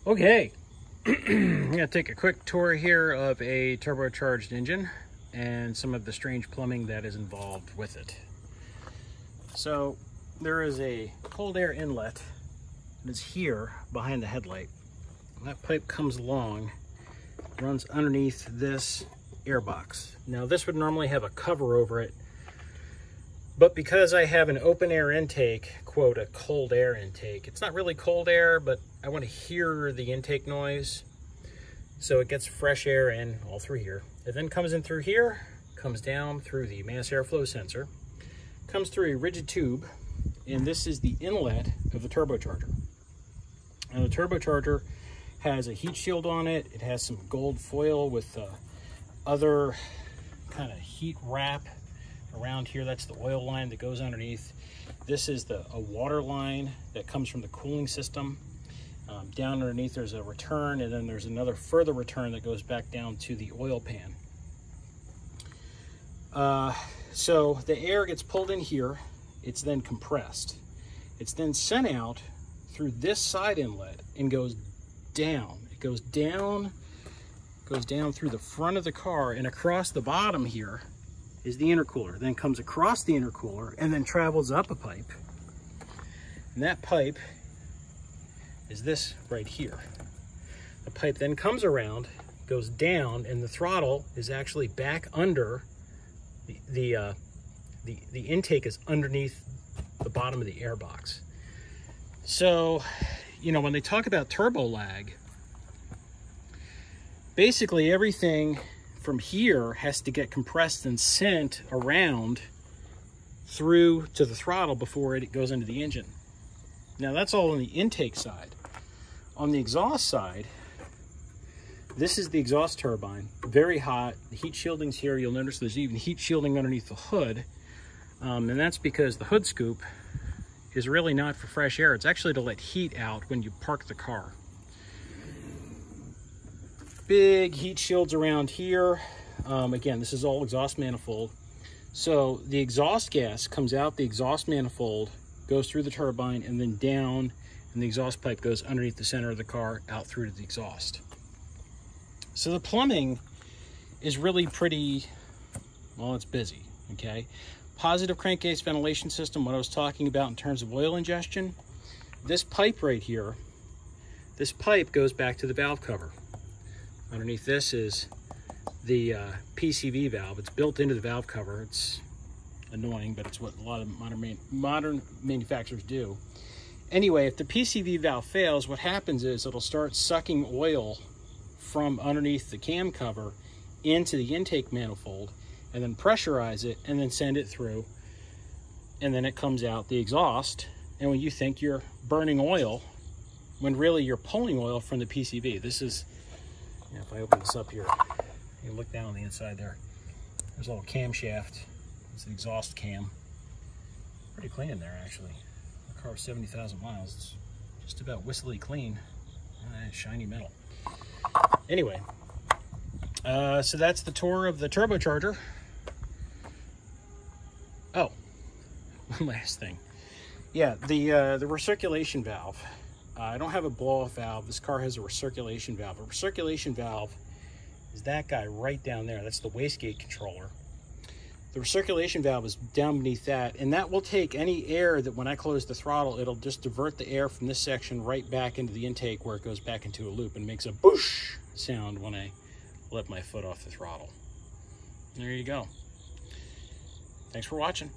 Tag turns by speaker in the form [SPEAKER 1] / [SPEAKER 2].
[SPEAKER 1] Okay, I'm going to take a quick tour here of a turbocharged engine and some of the strange plumbing that is involved with it. So there is a cold air inlet that is here behind the headlight. That pipe comes along, runs underneath this air box. Now this would normally have a cover over it, but because I have an open air intake, quote, a cold air intake, it's not really cold air, but I want to hear the intake noise. So it gets fresh air in all through here. It then comes in through here, comes down through the mass airflow sensor, comes through a rigid tube, and this is the inlet of the turbocharger. Now the turbocharger has a heat shield on it. It has some gold foil with other kind of heat wrap around here. That's the oil line that goes underneath. This is a water line that comes from the cooling system. Down underneath there's a return, and then there's another further return that goes back down to the oil pan. So the air gets pulled in here. It's then compressed. It's then sent out through this side inlet and goes down. It goes down through the front of the car, and across the bottom here is the intercooler. Then comes across the intercooler and then travels up a pipe. And that pipe is this right here. The pipe then comes around, goes down, and the throttle is actually back under the intake is underneath the bottom of the air box. So, you know, when they talk about turbo lag, basically everything from here has to get compressed and sent around through to the throttle before it goes into the engine. Now that's all on the intake side. On the exhaust side, this is the exhaust turbine, very hot. The heat shielding's here. You'll notice there's even heat shielding underneath the hood. And that's because the hood scoop is really not for fresh air. It's actually to let heat out when you park the car. Big heat shields around here. Again, this is all exhaust manifold. So the exhaust gas comes out the exhaust manifold, goes through the turbine, and then down, and the exhaust pipe goes underneath the center of the car out through to the exhaust. So the plumbing is really pretty, well, it's busy, okay? Positive crankcase ventilation system, what I was talking about in terms of oil ingestion. This pipe right here, this pipe goes back to the valve cover. Underneath this is the PCV valve. It's built into the valve cover. It's annoying, but it's what a lot of modern manufacturers do. Anyway, if the PCV valve fails, what happens is it'll start sucking oil from underneath the cam cover into the intake manifold, and then pressurize it, and then send it through, and then it comes out the exhaust. And when you think you're burning oil, when really you're pulling oil from the PCV. This is, you know, if I open this up here, you look down on the inside there. There's a little camshaft. It's the exhaust cam. Pretty clean in there, actually. The car was 70,000 miles. It's just about whistly clean. Shiny metal. Anyway, so that's the tour of the turbocharger. Oh, one last thing. Yeah, the recirculation valve. I don't have a blow-off valve. This car has a recirculation valve. A recirculation valve is that guy right down there. That's the wastegate controller. The recirculation valve is down beneath that, and that will take any air that when I close the throttle, it'll just divert the air from this section right back into the intake where it goes back into a loop and makes a boosh sound when I let my foot off the throttle. There you go. Thanks for watching.